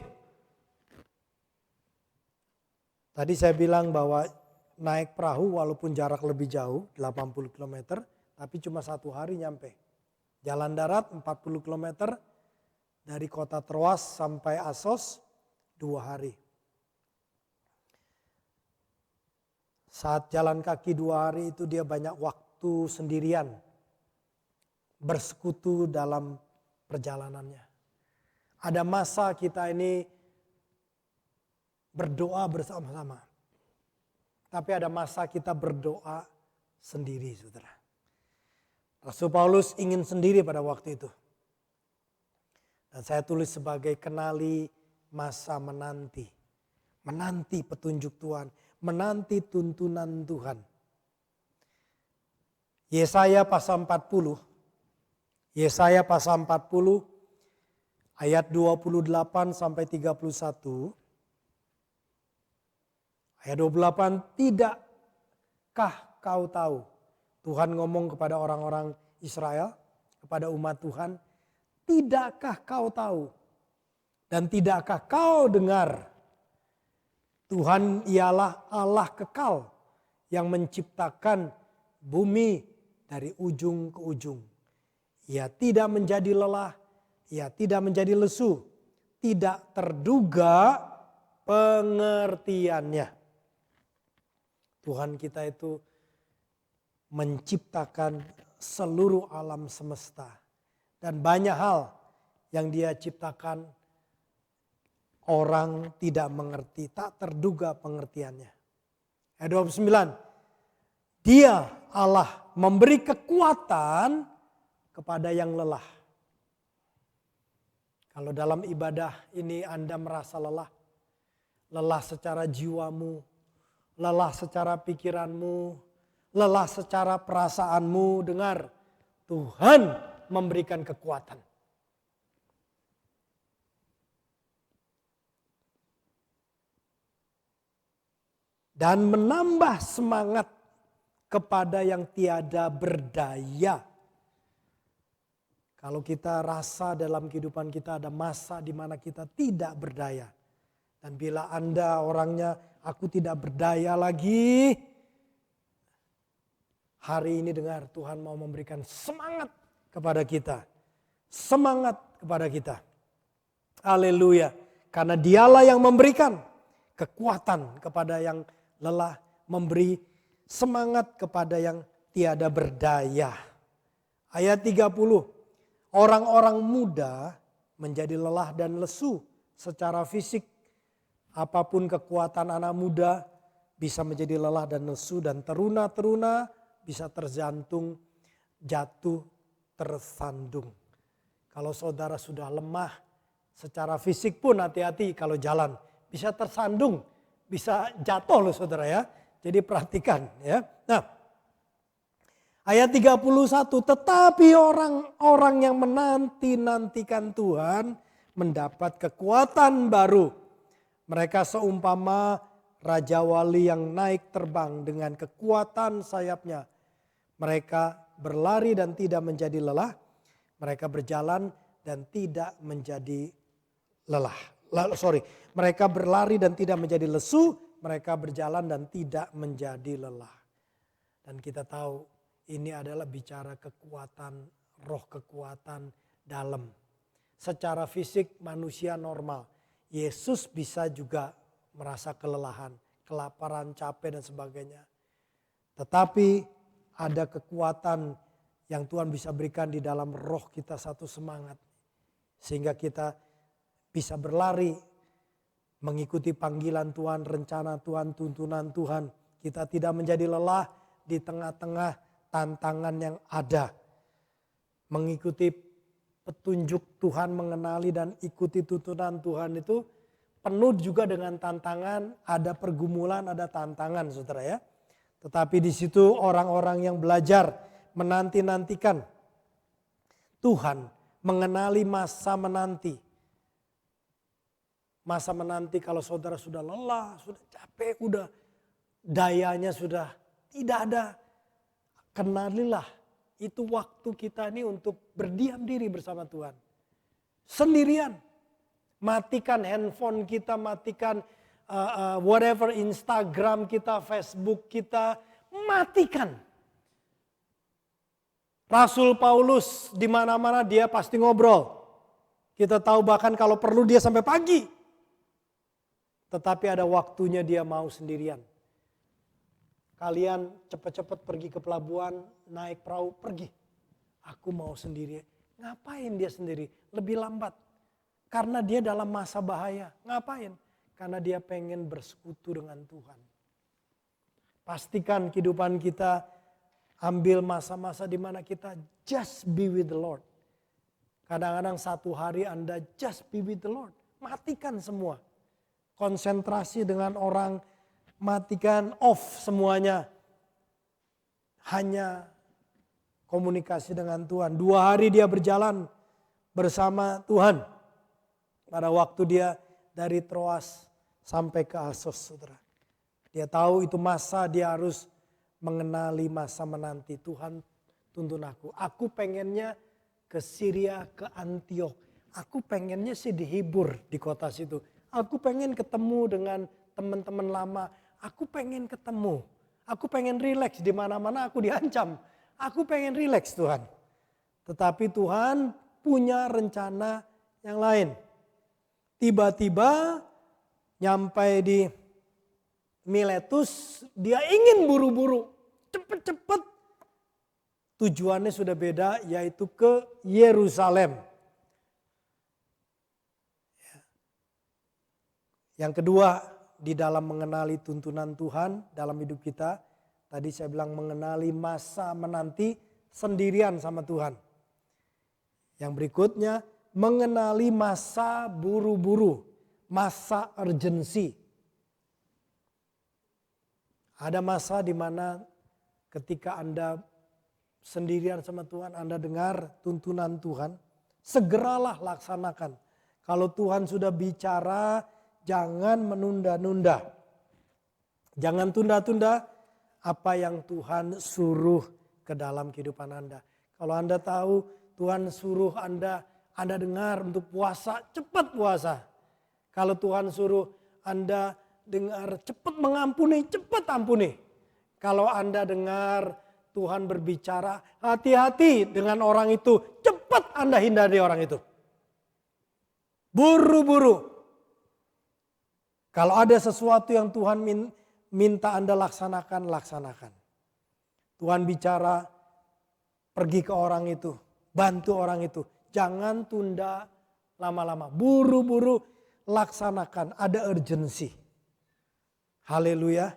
Tadi saya bilang bahwa naik perahu walaupun jarak lebih jauh 80 km. Tapi cuma 1 hari nyampe. Jalan darat 40 km dari kota Troas sampai Asos 2 hari. Saat jalan kaki 2 hari itu dia banyak waktu sendirian. Bersekutu dalam perjalanannya. Ada masa kita ini berdoa bersama-sama. Tapi ada masa kita berdoa sendiri saudara. Rasul Paulus ingin sendiri pada waktu itu. Dan saya tulis sebagai kenali masa menanti. Menanti petunjuk Tuhan. Menanti tuntunan Tuhan. Yesaya pasal 40. Yesaya pasal 40 ayat 28 sampai 31. Ayat 28, tidakkah kau tahu? Tuhan ngomong kepada orang-orang Israel, kepada umat Tuhan. Tidakkah kau tahu? Dan tidakkah kau dengar? Tuhan ialah Allah kekal yang menciptakan bumi dari ujung ke ujung. Ia tidak menjadi lelah, ia tidak menjadi lesu, tidak terduga pengertiannya. Tuhan kita itu menciptakan seluruh alam semesta. Dan banyak hal yang dia ciptakan orang tidak mengerti, tak terduga pengertiannya. Ayat 29, dia Allah memberi kekuatan kepada yang lelah. Kalau dalam ibadah ini Anda merasa lelah, lelah secara jiwamu, lelah secara pikiranmu, lelah secara perasaanmu, dengar, Tuhan memberikan kekuatan. Dan menambah semangat kepada yang tiada berdaya. Kalau kita rasa dalam kehidupan kita ada masa di mana kita tidak berdaya. Dan bila Anda orangnya, aku tidak berdaya lagi. Hari ini dengar, Tuhan mau memberikan semangat kepada kita. Semangat kepada kita. Haleluya. Karena dialah yang memberikan kekuatan kepada yang lelah. Memberi semangat kepada yang tiada berdaya. Ayat 30. Orang-orang muda menjadi lelah dan lesu secara fisik. Apapun kekuatan anak muda bisa menjadi lelah dan lesu. Dan teruna-teruna bisa terjantung, jatuh, tersandung. Kalau saudara sudah lemah secara fisik pun hati-hati kalau jalan. Bisa tersandung, bisa jatuh loh saudara ya. Jadi perhatikan ya. Nah. Ayat 31, tetapi orang-orang yang menanti-nantikan Tuhan mendapat kekuatan baru. Mereka seumpama Raja Wali yang naik terbang dengan kekuatan sayapnya. Mereka berlari dan tidak menjadi lelah. Mereka berjalan dan tidak menjadi lelah. Mereka berlari dan tidak menjadi lesu. Mereka berjalan dan tidak menjadi lelah. Dan kita tahu ini adalah bicara kekuatan, roh kekuatan dalam. Secara fisik manusia normal. Yesus bisa juga merasa kelelahan, kelaparan, capek dan sebagainya. Tetapi ada kekuatan yang Tuhan bisa berikan di dalam roh kita, satu semangat. Sehingga kita bisa berlari, mengikuti panggilan Tuhan, rencana Tuhan, tuntunan Tuhan. Kita tidak menjadi lelah di tengah-tengah tantangan yang ada. Mengikuti petunjuk Tuhan, mengenali dan ikuti tuntunan Tuhan itu penuh juga dengan tantangan, ada pergumulan, ada tantangan saudara ya. Tetapi di situ orang-orang yang belajar menanti-nantikan Tuhan, mengenali masa menanti. Masa menanti kalau saudara sudah lelah, sudah capek, udah dayanya sudah tidak ada. Kenalilah itu waktu kita ini untuk berdiam diri bersama Tuhan. Sendirian. Matikan handphone kita, matikan whatever Instagram kita, Facebook kita. Matikan. Rasul Paulus di mana-mana dia pasti ngobrol. Kita tahu bahkan kalau perlu dia sampai pagi. Tetapi ada waktunya dia mau sendirian. Kalian cepat-cepat pergi ke pelabuhan, naik perahu, pergi. Aku mau sendiri. Ngapain dia sendiri? Lebih lambat. Karena dia dalam masa bahaya. Ngapain? Karena dia pengen bersekutu dengan Tuhan. Pastikan kehidupan kita ambil masa-masa di mana kita just be with the Lord. Kadang-kadang satu hari Anda just be with the Lord. Matikan semua. Konsentrasi dengan orang, matikan off semuanya. Hanya komunikasi dengan Tuhan. 2 hari dia berjalan bersama Tuhan. Pada waktu dia dari Troas sampai ke Asos, saudara. Dia tahu itu masa dia harus mengenali masa menanti. Tuhan tuntun aku. Aku pengennya ke Syria, ke Antiok. Aku pengennya sih dihibur di kota situ. Aku pengen ketemu dengan teman-teman lama. Aku pengen ketemu. Aku pengen rileks di mana-mana aku diancam. Aku pengen rileks Tuhan. Tetapi Tuhan punya rencana yang lain. Tiba-tiba nyampe di Miletus, dia ingin buru-buru. Cepet-cepet. Tujuannya sudah beda, yaitu ke Yerusalem. Yang kedua, di dalam mengenali tuntunan Tuhan dalam hidup kita. Tadi saya bilang mengenali masa menanti sendirian sama Tuhan. Yang berikutnya, mengenali masa buru-buru, masa urgensi. Ada masa di mana ketika Anda sendirian sama Tuhan, Anda dengar tuntunan Tuhan, segeralah laksanakan. Kalau Tuhan sudah bicara, jangan menunda-nunda. Jangan tunda-tunda. apa yang Tuhan suruh ke dalam kehidupan Anda. Kalau Anda tahu Tuhan suruh Anda dengar untuk puasa, cepat puasa. Kalau Tuhan suruh Anda dengar cepat mengampuni, cepat ampuni. Kalau Anda dengar Tuhan berbicara, hati-hati dengan orang itu, cepat Anda hindari orang itu. Buru-buru. Kalau ada sesuatu yang Tuhan minta Anda laksanakan, laksanakan. Tuhan bicara, pergi ke orang itu, bantu orang itu. Jangan tunda lama-lama, buru-buru laksanakan, ada urgensi. Haleluya.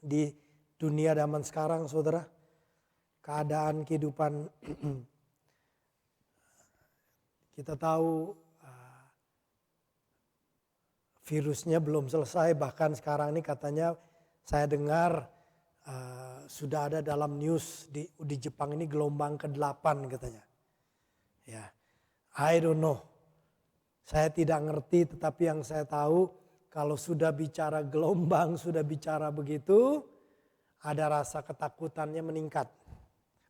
Di dunia zaman sekarang saudara, keadaan kehidupan kita tahu virusnya belum selesai, bahkan sekarang ini katanya saya dengar sudah ada dalam news di Jepang ini gelombang ke-8 katanya. Ya, I don't know. Saya tidak ngerti, tetapi yang saya tahu kalau sudah bicara gelombang, sudah bicara begitu, ada rasa ketakutannya meningkat.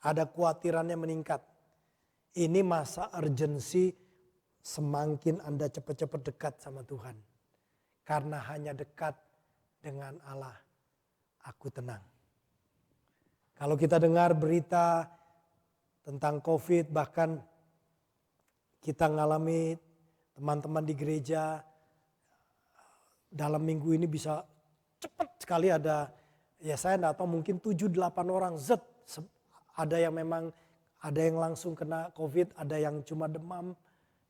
Ada kekhawatirannya meningkat. Ini masa urgensi, semakin Anda cepat-cepat dekat sama Tuhan. Karena hanya dekat dengan Allah, aku tenang. Kalau kita dengar berita tentang COVID, bahkan kita ngalami teman-teman di gereja dalam minggu ini bisa cepat sekali ada, ya saya enggak tahu, mungkin 7-8 orang ada yang memang, ada yang langsung kena COVID, ada yang cuma demam.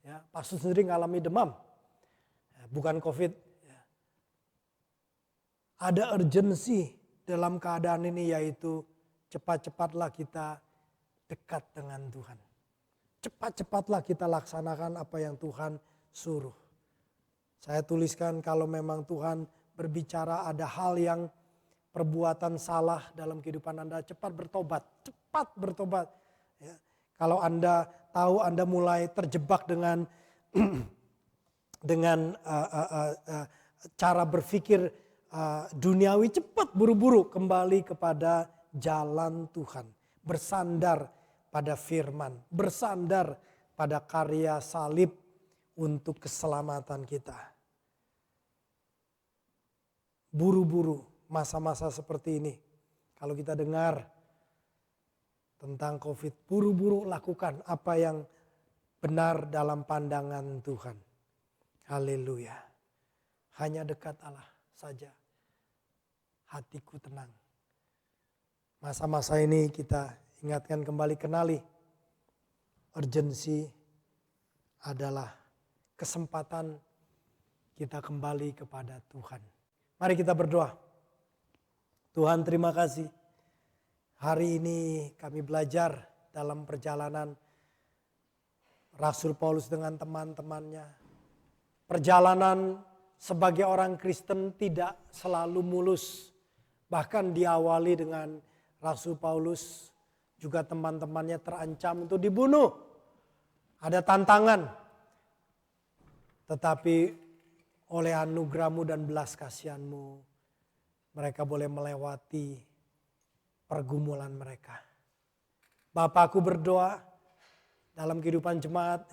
Ya, pastor sendiri ngalami demam, bukan COVID. Ada urgensi dalam keadaan ini, yaitu cepat-cepatlah kita dekat dengan Tuhan. Cepat-cepatlah kita laksanakan apa yang Tuhan suruh. Saya tuliskan kalau memang Tuhan berbicara ada hal yang perbuatan salah dalam kehidupan Anda, cepat bertobat. Cepat bertobat. Ya. Kalau Anda tahu Anda mulai terjebak dengan cara berpikir duniawi, cepat buru-buru kembali kepada jalan Tuhan. Bersandar pada firman, bersandar pada karya salib untuk keselamatan kita. Buru-buru masa-masa seperti ini. Kalau kita dengar tentang COVID, buru-buru lakukan apa yang benar dalam pandangan Tuhan. Haleluya. Hanya dekat Allah saja hatiku tenang. Masa-masa ini kita ingatkan kembali, kenali urgensi adalah kesempatan kita kembali kepada Tuhan. Mari kita berdoa. Tuhan, terima kasih. Hari ini kami belajar dalam perjalanan Rasul Paulus dengan teman-temannya. Perjalanan sebagai orang Kristen tidak selalu mulus. Bahkan diawali dengan Rasul Paulus juga teman-temannya terancam untuk dibunuh. Ada tantangan. Tetapi oleh anugerah-Mu dan belas kasihan-Mu, mereka boleh melewati pergumulan mereka. Bapa, aku berdoa dalam kehidupan jemaat,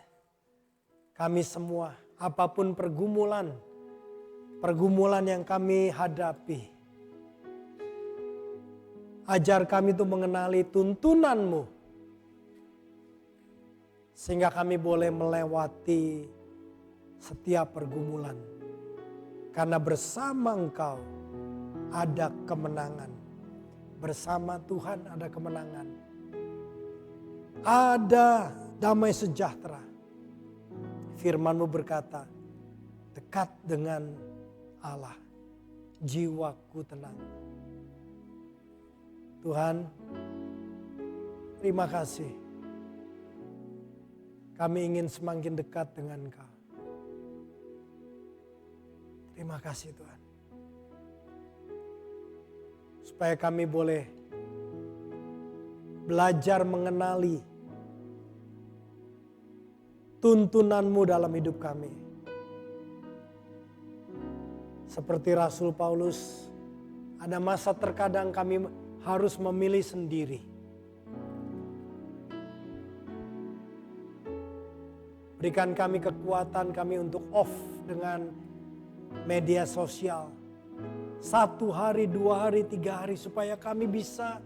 kami semua, apapun pergumulan yang kami hadapi, ajar kami untuk mengenali tuntunan-Mu, sehingga kami boleh melewati setiap pergumulan. Karena bersama Engkau ada kemenangan. Bersama Tuhan ada kemenangan. Ada damai sejahtera. Firman-Mu berkata, dekat dengan Allah, jiwaku tenang. Tuhan, terima kasih. Kami ingin semakin dekat dengan Engkau. Terima kasih Tuhan. Supaya kami boleh belajar mengenali tuntunan-Mu dalam hidup kami. Seperti Rasul Paulus Ada masa terkadang kami harus memilih sendiri. Berikan kami kekuatan kami untuk off dengan media sosial. 1 hari, 2 hari, 3 hari supaya kami bisa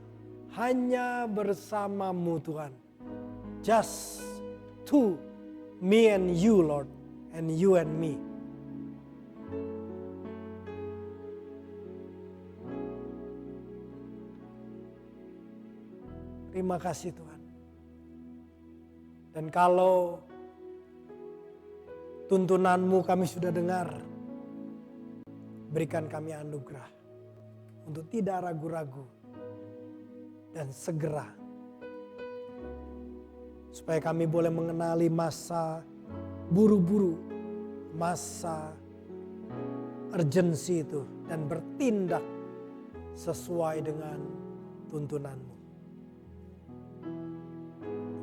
hanya bersama-Mu Tuhan. Just to me and you Lord, and you and me. Terima kasih Tuhan. Dan kalau tuntunan-Mu kami sudah dengar, berikan kami anugerah untuk tidak ragu-ragu dan segera. Supaya kami boleh mengenali masa buru-buru, masa urgensi itu, dan bertindak sesuai dengan tuntunan-Mu.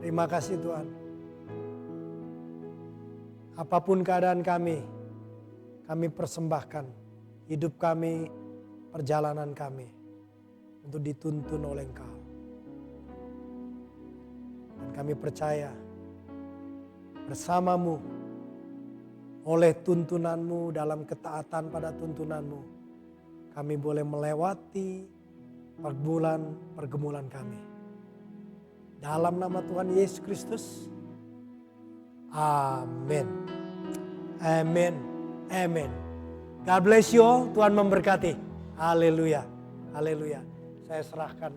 Terima kasih Tuhan. Apapun keadaan kami persembahkan hidup kami, perjalanan kami untuk dituntun oleh Engkau. Dan kami percaya bersama-Mu, oleh tuntunan-Mu, dalam ketaatan pada tuntunan-Mu, kami boleh melewati pergumulan kami. Dalam nama Tuhan Yesus Kristus. Amin. Amin. Amin. God bless you all. Tuhan memberkati. Haleluya. Haleluya. Saya serahkan